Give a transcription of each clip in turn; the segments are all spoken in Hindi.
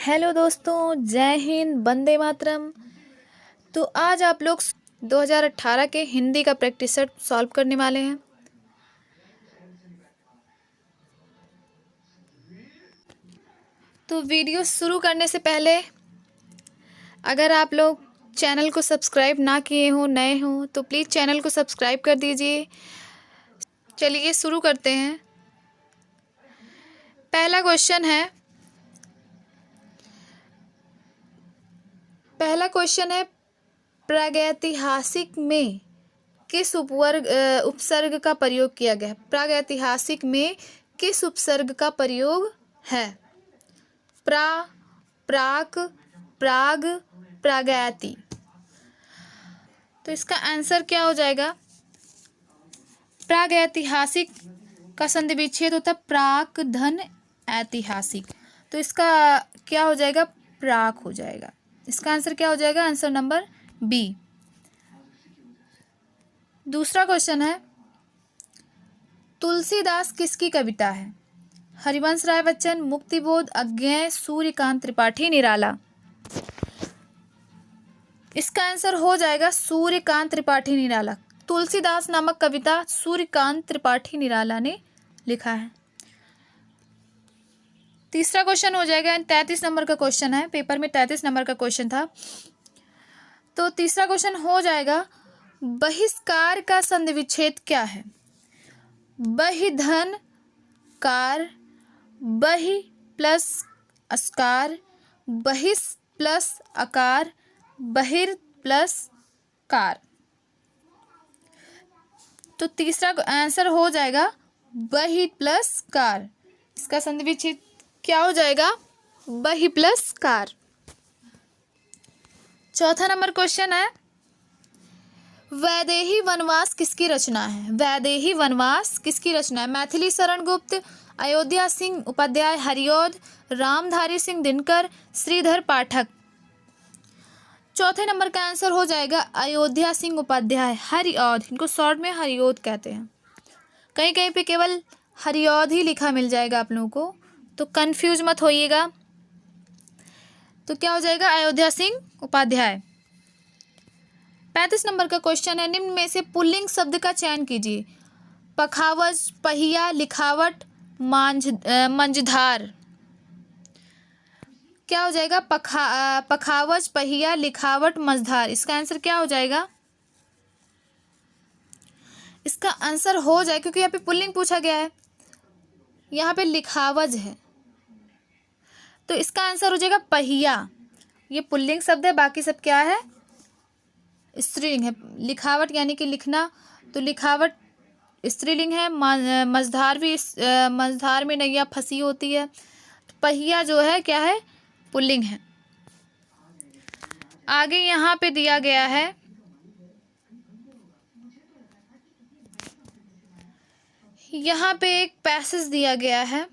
हेलो दोस्तों, जय हिंद, वंदे मातरम। तो आज आप लोग 2018 के हिंदी का प्रैक्टिस सेट सॉल्व करने वाले हैं। तो वीडियो शुरू करने से पहले अगर आप लोग चैनल को सब्सक्राइब ना किए हो, नए हो, तो प्लीज़ चैनल को सब्सक्राइब कर दीजिए। चलिए शुरू करते हैं। पहला क्वेश्चन है प्रागैतिहासिक में किस उपसर्ग का प्रयोग किया गया है। प्रागैतिहासिक में किस उपसर्ग का प्रयोग है? प्रा, प्राक, प्राग, प्रागैति। तो इसका आंसर क्या हो जाएगा? प्रागैतिहासिक का संधि विच्छेद होता है प्राक धन ऐतिहासिक। तो इसका क्या हो जाएगा? प्राक हो जाएगा। इसका आंसर क्या हो जाएगा? Answer number B. दूसरा क्वेश्चन है, तुलसीदास किसकी कविता है? हरिवंश राय बच्चन, मुक्तिबोध, अज्ञेय, सूर्यकांत त्रिपाठी, निराला। इसका आंसर हो जाएगा सूर्यकांत त्रिपाठी निराला। तुलसीदास नामक कविता सूर्यकांत त्रिपाठी निराला ने लिखा है। तीसरा क्वेश्चन हो जाएगा, 33 नंबर का क्वेश्चन है, पेपर में 33 नंबर का क्वेश्चन था। तो तीसरा क्वेश्चन हो जाएगा, बहिष्कार का संधि विच्छेद क्या है? बहिधन कार, बहि प्लस अस्कार, बहिस प्लस अकार, बहिर प्लस कार। तो तीसरा आंसर हो जाएगा बहि प्लस कार। इसका संधि विच्छेद क्या हो जाएगा? बहि प्लस कार। चौथा नंबर क्वेश्चन है, वैदेही वनवास किसकी रचना है? वैदेही वनवास किसकी रचना है? मैथिली शरण गुप्त, अयोध्या सिंह उपाध्याय हरिऔध, रामधारी सिंह दिनकर, श्रीधर पाठक। चौथे नंबर का आंसर हो जाएगा अयोध्या सिंह उपाध्याय हरिऔध। इनको शॉर्ट में हरिऔध कहते हैं। कहीं कहीं पे केवल हरिऔध ही लिखा मिल जाएगा आप लोगों को, तो कंफ्यूज मत होइएगा। तो क्या हो जाएगा? अयोध्या सिंह उपाध्याय। 35 नंबर का क्वेश्चन है, निम्न में से पुल्लिंग शब्द का चयन कीजिए। पखावज, पहिया, लिखावट, मंझधार। क्या हो जाएगा? पखावज, पहिया, लिखावट, मंझधार। इसका आंसर क्या हो जाएगा? इसका आंसर हो जाए, क्योंकि यहाँ पे पुल्लिंग पूछा गया है, यहाँ पे लिखावज है, तो इसका आंसर हो जाएगा पहिया। ये पुल्लिंग शब्द है, बाकी सब क्या है? स्त्रीलिंग है। लिखावट यानी कि लिखना, तो लिखावट स्त्रीलिंग है। मंझधार भी, मंझधार में नैया फंसी होती है। तो पहिया जो है क्या है? पुल्लिंग है। आगे यहाँ पे दिया गया है, यहाँ पे एक पैसेज दिया गया है,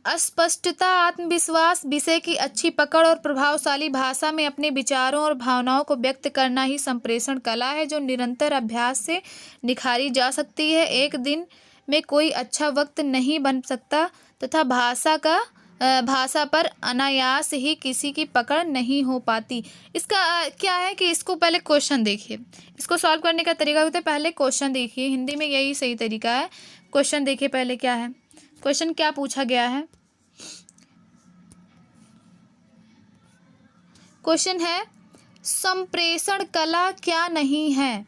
अस्पष्टता, आत्मविश्वास, विषय की अच्छी पकड़ और प्रभावशाली भाषा में अपने विचारों और भावनाओं को व्यक्त करना ही संप्रेषण कला है, जो निरंतर अभ्यास से निखारी जा सकती है। एक दिन में कोई अच्छा वक्त नहीं बन सकता तथा भाषा पर अनायास ही किसी की पकड़ नहीं हो पाती। इसका क्या है कि इसको पहले क्वेश्चन देखिए। इसको सॉल्व करने का तरीका होता है, पहले क्वेश्चन देखिए। हिंदी में यही सही तरीका है। क्वेश्चन देखिए पहले क्या है, क्वेश्चन क्या पूछा गया है। क्वेश्चन है, संप्रेषण कला क्या नहीं है?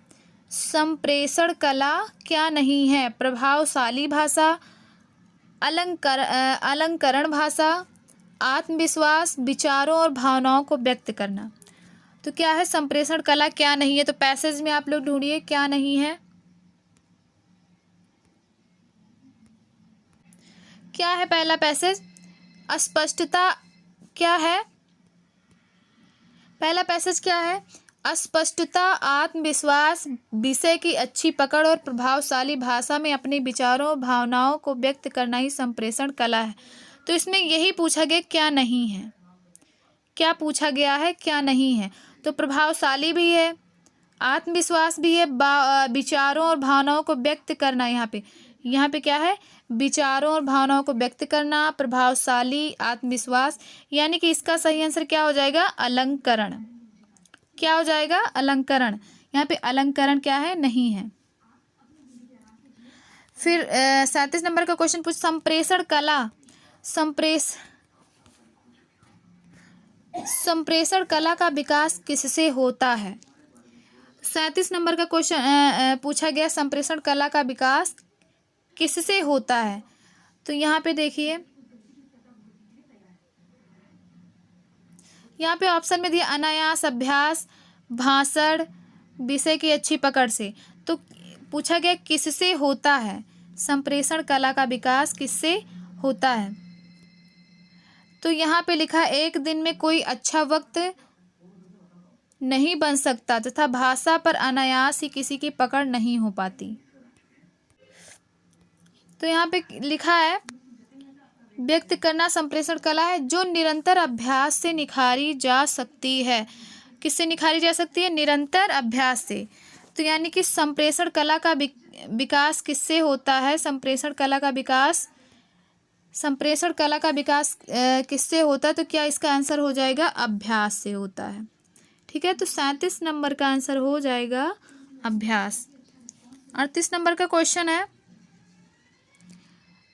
संप्रेषण कला क्या नहीं है? प्रभावशाली भाषा, अलंकरण भाषा, आत्मविश्वास, विचारों और भावनाओं को व्यक्त करना। तो क्या है? संप्रेषण कला क्या नहीं है? तो पैसेज में आप लोग ढूंढिए क्या नहीं है। क्या है पहला पैसेज? अस्पष्टता। क्या है पहला पैसेज? क्या है? अस्पष्टता, आत्मविश्वास, विषय की अच्छी पकड़ और प्रभावशाली भाषा में अपने विचारों और भावनाओं को व्यक्त करना ही संप्रेषण कला है। तो इसमें यही पूछा गया क्या नहीं है। क्या पूछा गया है? क्या नहीं है। तो प्रभावशाली भी है, आत्मविश्वास भी है, विचारों और भावनाओं को व्यक्त करना। यहाँ पे यहाँ पे क्या है, विचारों और भावनाओं को व्यक्त करना, प्रभावशाली, आत्मविश्वास, यानी कि इसका सही आंसर क्या हो जाएगा, अलंकरण। क्या हो जाएगा, अलंकरण। यहाँ पे अलंकरण क्या है, नहीं है। फिर 37 नंबर का क्वेश्चन पूछ, संप्रेषण कला, संप्रेषण कला का विकास किससे होता है। 37 नंबर का क्वेश्चन पूछा गया, संप्रेषण कला का विकास किससे होता है। तो यहाँ पे देखिए, यहाँ पे ऑप्शन में दिया अनायास, अभ्यास, भाषण, विषय की अच्छी पकड़ से। तो पूछा गया किससे होता है, संप्रेषण कला का विकास किससे होता है। तो यहाँ पे लिखा, एक दिन में कोई अच्छा वक्त नहीं बन सकता तथा भाषा पर अनायास ही किसी की पकड़ नहीं हो पाती। तो यहाँ पे लिखा है, व्यक्त करना संप्रेषण कला है जो निरंतर अभ्यास से निखारी जा सकती है। किससे निखारी जा सकती है, निरंतर अभ्यास से। तो यानी कि संप्रेषण कला का विकास किससे होता है, संप्रेषण कला का विकास किससे होता है। तो क्या इसका आंसर हो जाएगा, अभ्यास से होता है। ठीक है, तो 37 नंबर का आंसर हो जाएगा अभ्यास। 38 नंबर का क्वेश्चन है,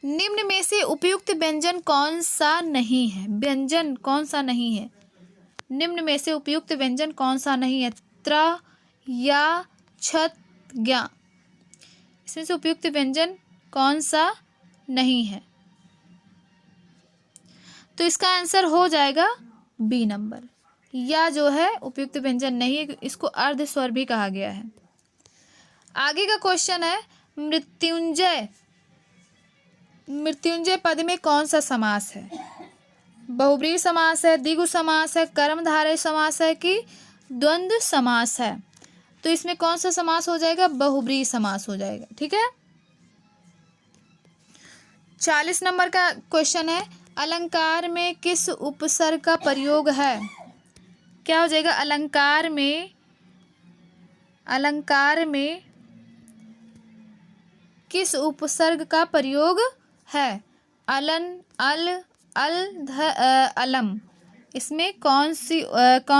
निम्न में से उपयुक्त व्यंजन कौन सा नहीं है। व्यंजन कौन सा नहीं है, निम्न में से उपयुक्त व्यंजन कौन सा नहीं है। त्र, या, छत, ज्ञा, इसमें से उपयुक्त व्यंजन कौन सा नहीं है। तो इसका आंसर हो जाएगा बी नंबर, या जो है उपयुक्त व्यंजन नहीं है, इसको अर्ध स्वर भी कहा गया है। आगे का क्वेश्चन है, मृत्युंजय पद में कौन सा समास है। बहुब्रीहि समास है, द्विगु समास है, कर्मधारय समास है कि द्वंद्व समास है। तो इसमें कौन सा समास हो जाएगा, बहुब्रीहि समास हो जाएगा। ठीक है, 40 नंबर का क्वेश्चन है, अलंकार में किस उपसर्ग का प्रयोग है। क्या हो जाएगा, अलंकार में किस उपसर्ग का प्रयोग है। अलन, अल, अलम, इसमें कौन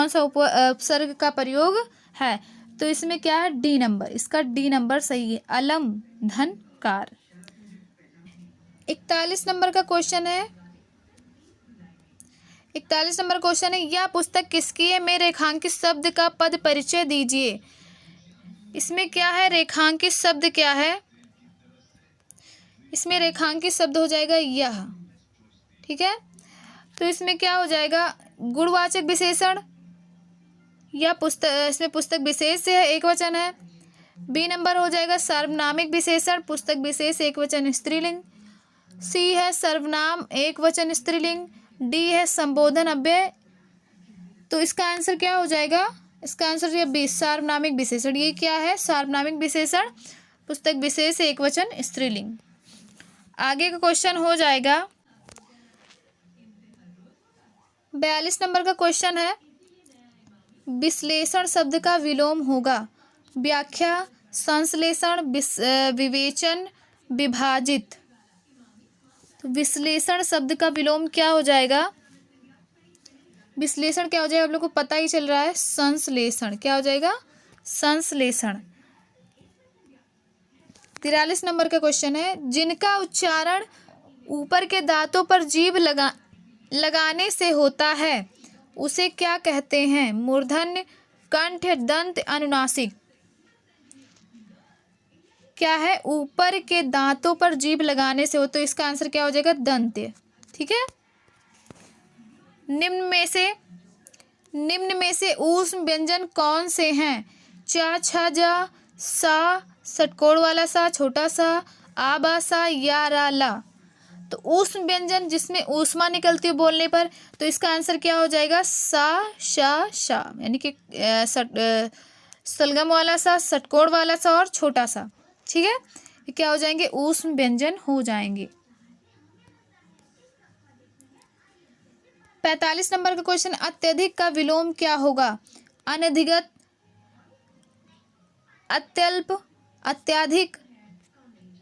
सा उपसर्ग का प्रयोग है। तो इसमें क्या है, डी नंबर, इसका डी नंबर सही है, अलम, धन, कार। 41 नंबर का क्वेश्चन है, यह पुस्तक किसकी है, में रेखांकित शब्द का पद परिचय दीजिए। इसमें क्या है, रेखांकित शब्द क्या है, इसमें रेखांकित शब्द हो जाएगा यह। ठीक है, तो इसमें क्या हो जाएगा, गुणवाचक विशेषण, या इसमें पुस्तक विशेष से है, एक वचन है। बी नंबर हो जाएगा सर्वनामिक विशेषण, पुस्तक विशेष एक वचन स्त्रीलिंग। सी है सर्वनाम एक वचन स्त्रीलिंग। डी है संबोधन अव्यय। तो इसका आंसर क्या हो जाएगा, इसका आंसर ये बी, सार्वनामिक विशेषण। ये क्या है, सार्वनामिक विशेषण, पुस्तक विशेष एक वचन स्त्रीलिंग। आगे का क्वेश्चन हो जाएगा 42 नंबर का क्वेश्चन है, विश्लेषण शब्द का विलोम होगा। व्याख्या, संश्लेषण, विवेचन, विभाजित। तो विश्लेषण शब्द का विलोम क्या हो जाएगा, विश्लेषण क्या हो जाएगा, आप लोग को पता ही चल रहा है, संश्लेषण। क्या हो जाएगा, संश्लेषण। 43 नंबर का क्वेश्चन है, जिनका उच्चारण ऊपर के दांतों पर जीभ लगाने से होता है उसे क्या कहते हैं। मूर्धन्य, कंठ, दंत, अनुनासिक। क्या है, ऊपर के दांतों पर जीभ लगाने से हो, तो इसका आंसर क्या हो जाएगा, दंत्य। ठीक है, निम्न में से ऊष्म व्यंजन कौन से हैं। चा, छ, जा, सा, षटकोण वाला सा, छोटा सा, आ, बा, सा, या, रा, ला। तो ऊष्म व्यंजन जिसमें ऊष्मा निकलती है बोलने पर, तो इसका आंसर क्या हो जाएगा, सा, शा, शा, यानी कि सलगम वाला सा, षटकोण वाला सा और छोटा सा। ठीक है, ये क्या हो जाएंगे, ऊष्म व्यंजन हो जाएंगे। 45 नंबर का क्वेश्चन, अत्यधिक का विलोम क्या होगा। अनधिगत, अत्यल्प, अत्याधिक,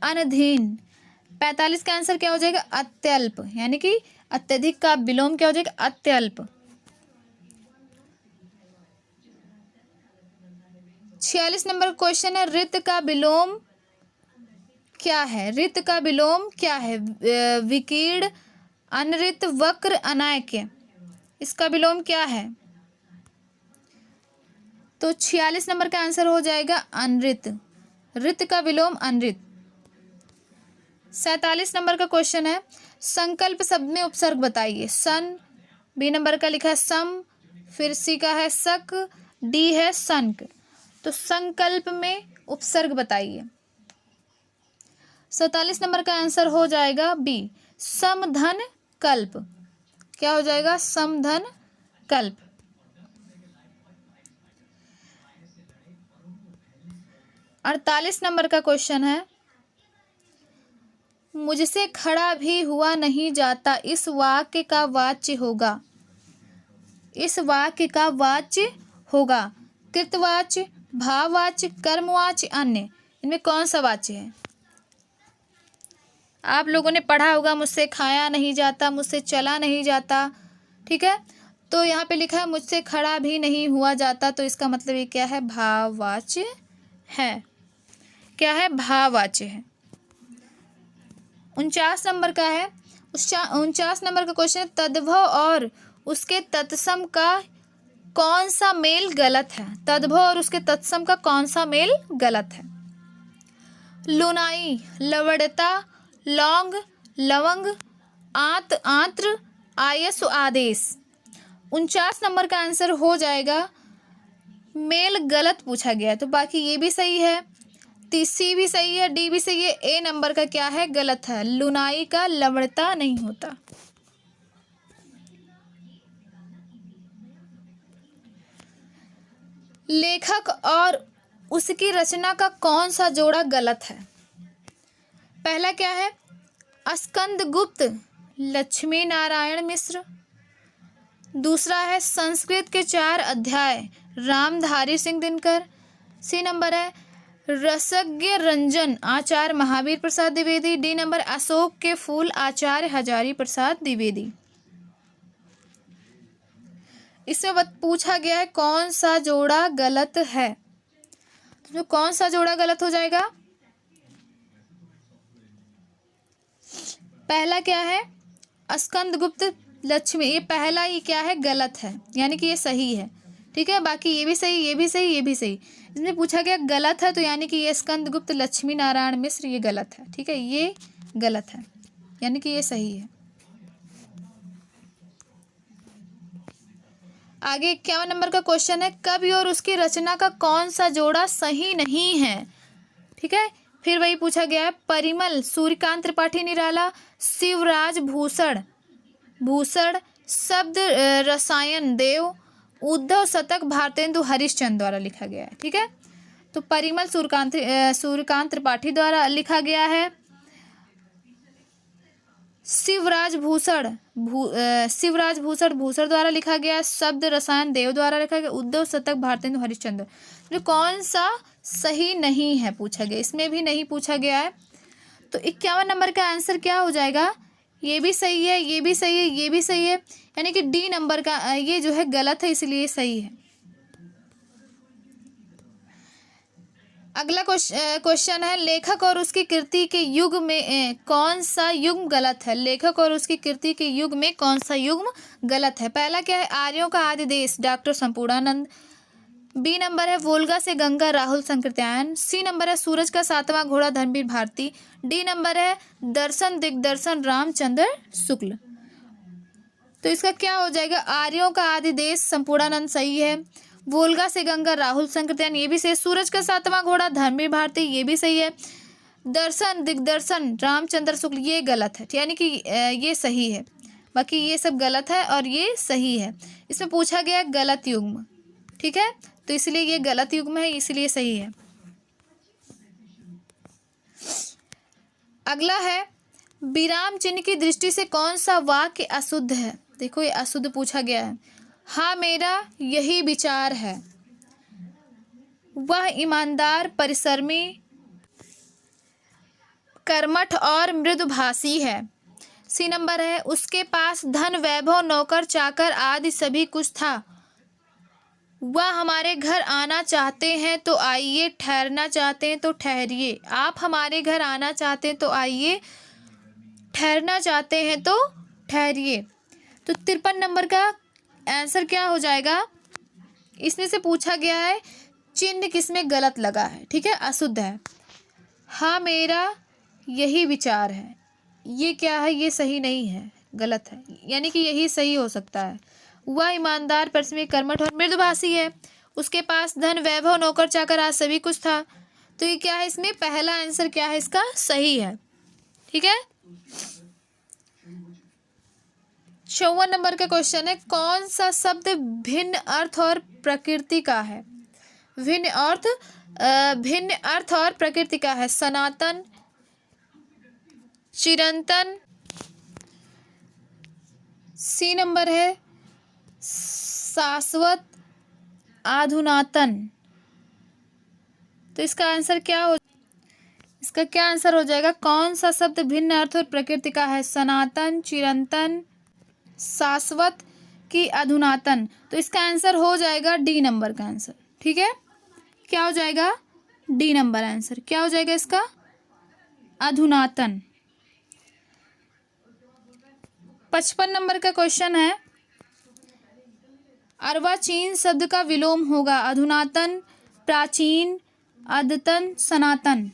अनधीन। 45 का आंसर क्या हो जाएगा? अत्यल्प, यानी कि अत्यधिक का विलोम क्या हो जाएगा? अत्यल्प। 46 नंबर क्वेश्चन है, रित का विलोम क्या है? रित का विलोम क्या है? विकीर्ण, अनरित, वक्र, अनायक्य। इसका विलोम क्या है? तो 46 नंबर का आंसर हो जाएगा अनरित। रित का विलोम अनरित। 47 नंबर का क्वेश्चन है, संकल्प शब्द में उपसर्ग बताइए। सन, बी नंबर का लिखा है सम, फिर सी का है सक, डी है संक। तो संकल्प में उपसर्ग बताइए। 47 नंबर का आंसर हो जाएगा बी, समधन कल्प। क्या हो जाएगा? समधन कल्प। 48 नंबर का क्वेश्चन है, मुझसे खड़ा भी हुआ नहीं जाता, इस वाक्य का वाच्य होगा। इस वाक्य का वाच्य होगा कृतवाच्य, भाववाच्य, कर्मवाच्य, अन्य। इनमें कौन सा वाच्य है? आप लोगों ने पढ़ा होगा, मुझसे खाया नहीं जाता, मुझसे चला नहीं जाता, ठीक है। तो यहाँ पे लिखा है मुझसे खड़ा भी नहीं हुआ जाता, तो इसका मतलब ये क्या है? भाववाच्य है। क्या है? भाववाच्य है। 49 नंबर का है, 49 नंबर का क्वेश्चन, तद्भव और उसके तत्सम का कौन सा मेल गलत है? तद्भव और उसके तत्सम का कौन सा मेल गलत है? लुनाई, लवणता, लौंग, लवंग, आंत, आंत्र, आयस, आदेश। 49 नंबर का आंसर हो जाएगा, मेल गलत पूछा गया है, तो बाकी ये भी सही है, सी भी सही है, डी भी सही है। ए नंबर का क्या है? गलत है। लुनाई का लवणता नहीं होता। लेखक और उसकी रचना का कौन सा जोड़ा गलत है? पहला क्या है? स्कंदगुप्त लक्ष्मी नारायण मिश्र। दूसरा है संस्कृत के 4 अध्याय रामधारी सिंह दिनकर। सी नंबर है रसज्ञ रंजन आचार्य महावीर प्रसाद द्विवेदी। डी नंबर अशोक के फूल आचार्य हजारी प्रसाद द्विवेदी। इसमें पूछा गया है कौन सा जोड़ा गलत है, तो कौन सा जोड़ा गलत हो जाएगा? पहला क्या है? स्कंदगुप्त लक्ष्मी, ये पहला ही क्या है? गलत है, यानी कि ये सही है, ठीक है। बाकी ये भी सही, ये भी सही, ये भी सही। इसमें पूछा गया गलत है, तो यानी कि ये स्कंदगुप्त लक्ष्मी नारायण मिश्र ये गलत है, ठीक है, ये गलत है, यानी कि ये सही है। आगे 51 नंबर का क्वेश्चन है, कवि और उसकी रचना का कौन सा जोड़ा सही नहीं है? ठीक है, फिर वही पूछा गया है। परिमल सूर्यकांत त्रिपाठी निराला, शिवराज भूषण भूषण शब्द रसायन देव, उद्धव शतक भारतेंदु हरिश्चंद्र द्वारा लिखा गया है, ठीक है। तो परिमल सूर्यकांत त्रिपाठी द्वारा लिखा गया है। शिवराज भूषण भूषण द्वारा लिखा गया। शब्द रसायन देव द्वारा लिखा गया। उद्धव शतक भारतेंदु हरिश्चंद्र। जो कौन सा सही नहीं है पूछा गया, इसमें भी नहीं पूछा गया है। तो 51 नंबर का आंसर क्या हो जाएगा? ये भी सही है, ये भी सही है, ये भी सही है, यानी कि डी नंबर का ये जो है गलत है, इसलिए सही है। अगला क्वेश्चन है, लेखक और उसकी कृति के युग में कौन सा युग्म गलत है? लेखक और उसकी कृति के युग में कौन सा युग्म गलत है? पहला क्या है? आर्यों का आदि देश डॉक्टर संपूर्णानंद। बी नंबर है वोल्गा से गंगा राहुल संकृत्यायन। सी नंबर है सूरज का 7वां घोड़ा धर्मवीर भारती। डी नंबर है दर्शन दिग्दर्शन रामचंद्र शुक्ल। तो इसका क्या हो जाएगा? आर्यों का आदि देश संपूर्णानंद सही है। वोल्गा से गंगा राहुल संकृत्यायन ये भी सही है। सूरज का 7वां घोड़ा धर्मवीर भारती ये भी सही है। दर्शन दिग्दर्शन रामचंद्र शुक्ल ये गलत है, यानी कि ये सही है। बाकी ये सब गलत है और ये सही है। इसमें पूछा गया गलत युग्म, ठीक है, तो इसलिए ये गलत युग्म है, इसलिए सही है। अगला है, विराम चिन्ह की दृष्टि से कौन सा वाक्य अशुद्ध है? देखो ये अशुद्ध पूछा गया है। हाँ मेरा यही विचार है, वह ईमानदार परिश्रमी कर्मठ और मृदुभाषी है। सी नंबर है, उसके पास धन वैभव नौकर चाकर आदि सभी कुछ था। वह हमारे घर आना चाहते हैं तो आइए, ठहरना चाहते हैं तो ठहरिए। आप हमारे घर आना चाहते हैं तो आइए, ठहरना चाहते हैं तो ठहरिए। तो 53 नंबर का आंसर क्या हो जाएगा? इसमें से पूछा गया है चिन्ह किसमें गलत लगा है, ठीक है, अशुद्ध है। हाँ, मेरा यही विचार है। ये क्या है? ये सही नहीं है, गलत है, यानी कि यही सही हो सकता है। वह ईमानदार, परिश्रमी, कर्मठ और मृदुभाषी है। उसके पास धन वैभव नौकर चाकर आज सभी कुछ था। तो ये क्या है? इसमें पहला आंसर क्या है इसका? सही है, ठीक है। 54 नंबर का क्वेश्चन है, कौन सा शब्द भिन्न अर्थ और प्रकृति का है? भिन्न अर्थ और प्रकृति का है। सनातन, चिरंतन। सी नंबर है शाश्वत, अधुनातन। तो इसका आंसर क्या हो जाएगा? कौन सा शब्द भिन्न अर्थ और प्रकृति का है? सनातन, चिरंतन, शाश्वत की अधुनातन। तो इसका आंसर हो जाएगा डी नंबर का आंसर, ठीक है। क्या हो जाएगा? डी नंबर आंसर क्या हो जाएगा इसका? अधुनातन। 55 नंबर का क्वेश्चन है, अर्वाचीन शब्द का विलोम होगा। अधुनातन, प्राचीन, अद्यतन, सनातन।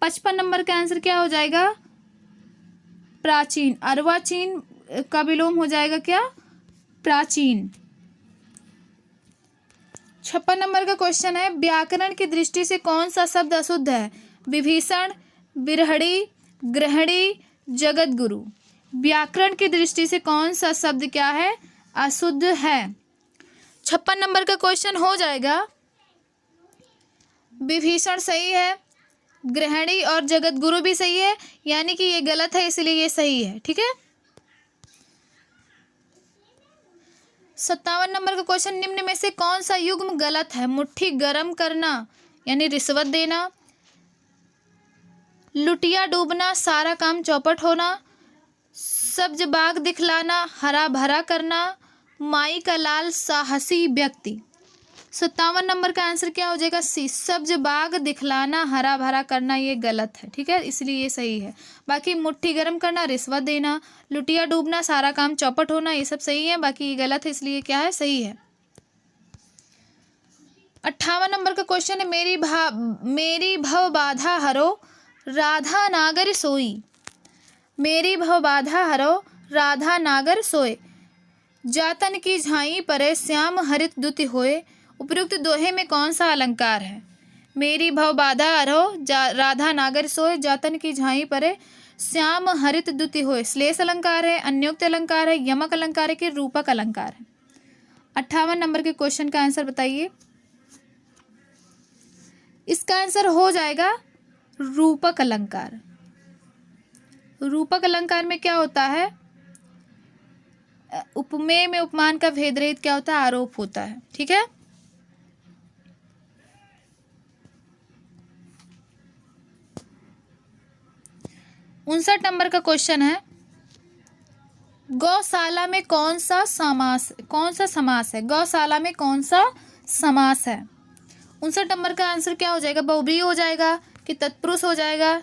55 नंबर का आंसर क्या हो जाएगा? प्राचीन। अर्वाचीन का विलोम हो जाएगा क्या? प्राचीन। 56 नंबर का क्वेश्चन है, व्याकरण की दृष्टि से कौन सा शब्द अशुद्ध है? विभीषण, बिरहड़ी, ग्रहणी, जगतगुरु। व्याकरण की दृष्टि से कौन सा शब्द क्या है? अशुद्ध है। 56 नंबर का क्वेश्चन हो जाएगा, विभीषण सही है, ग्रहणी और जगतगुरु भी सही है, यानी कि ये गलत है, इसलिए ये सही है, ठीक है। 57 नंबर का क्वेश्चन, निम्न में से कौन सा युग्म गलत है? मुट्ठी गर्म करना यानी रिश्वत देना, लुटिया डूबना, सारा काम चौपट होना, सब्ज बाग दिखलाना, हरा भरा करना, माई का लाल साहसी व्यक्ति। 57 नंबर का आंसर क्या हो जाएगा? सी, सब्ज बाग दिखलाना, हरा भरा करना, ये गलत है, ठीक है, इसलिए ये सही है। बाकी मुट्ठी गर्म करना, रिश्वत देना, लुटिया डूबना, सारा काम चौपट होना, ये सब सही है, बाकी ये गलत है, इसलिए क्या है? सही है। 58 नंबर का क्वेश्चन है, मेरी भव बाधा हरो, राधा नागर सोई। मेरी भव बाधा हरो, राधा नागर सोए। जातन की झाई परे, श्याम हरित दुति होए। उपयुक्त दोहे में कौन सा अलंकार है? मेरी भव बाधा हरो, राधा नागर सोए, जातन की झाई परे, श्याम हरित दुति होए। श्लेष अलंकार है, अन्योक्त अलंकार है, यमक अलंकार है कि रूपक अलंकार है? 58 नंबर के क्वेश्चन का आंसर बताइए। इसका आंसर हो जाएगा रूपक अलंकार। रूपक अलंकार में क्या होता है? उपमेय में उपमान का भेद रहित क्या होता है? आरोप होता है, ठीक है। उनसठ नंबर का क्वेश्चन है, गौशाला में कौन सा समास है? गौशाला में कौन सा समास है? 59 नंबर का आंसर क्या हो जाएगा? बहुब्रीहि हो जाएगा कि तत्पुरुष हो जाएगा?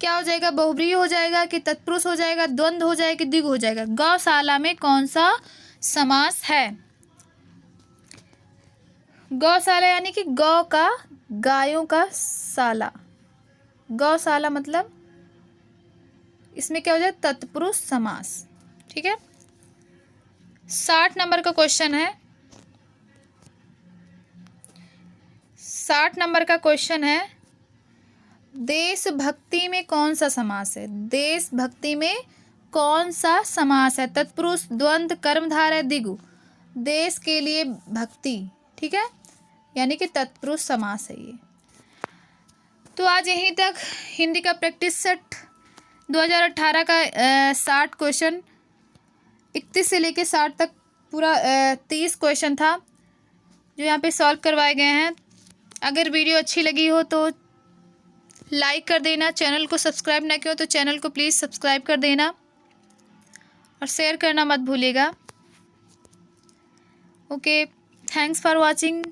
क्या हो जाएगा? बहुब्रीहि हो जाएगा कि तत्पुरुष हो जाएगा? द्वंद्व हो जाएगा कि द्विगु हो जाएगा? गौशाला में कौन सा समास है? गौशाला यानी कि गौ का, गायों का शाला। गौशाला मतलब इसमें क्या हो जाए? तत्पुरुष समास, ठीक है। 60 नंबर का क्वेश्चन है, 60 नंबर का क्वेश्चन है, देशभक्ति में कौन सा समास है? देशभक्ति में कौन सा समास है? तत्पुरुष, द्वंद्व, कर्मधारय, द्विगु। देश के लिए भक्ति, ठीक है, यानी कि तत्पुरुष समास है ये। तो आज यहीं तक हिंदी का प्रैक्टिस सेट 2018 का 60 क्वेश्चन, 31 से लेके 60 तक पूरा 30 क्वेश्चन था जो यहाँ पे सॉल्व करवाए गए हैं। अगर वीडियो अच्छी लगी हो तो लाइक कर देना, चैनल को सब्सक्राइब ना किया हो तो चैनल को प्लीज़ सब्सक्राइब कर देना और शेयर करना मत भूलिएगा। Okay, thanks for watching.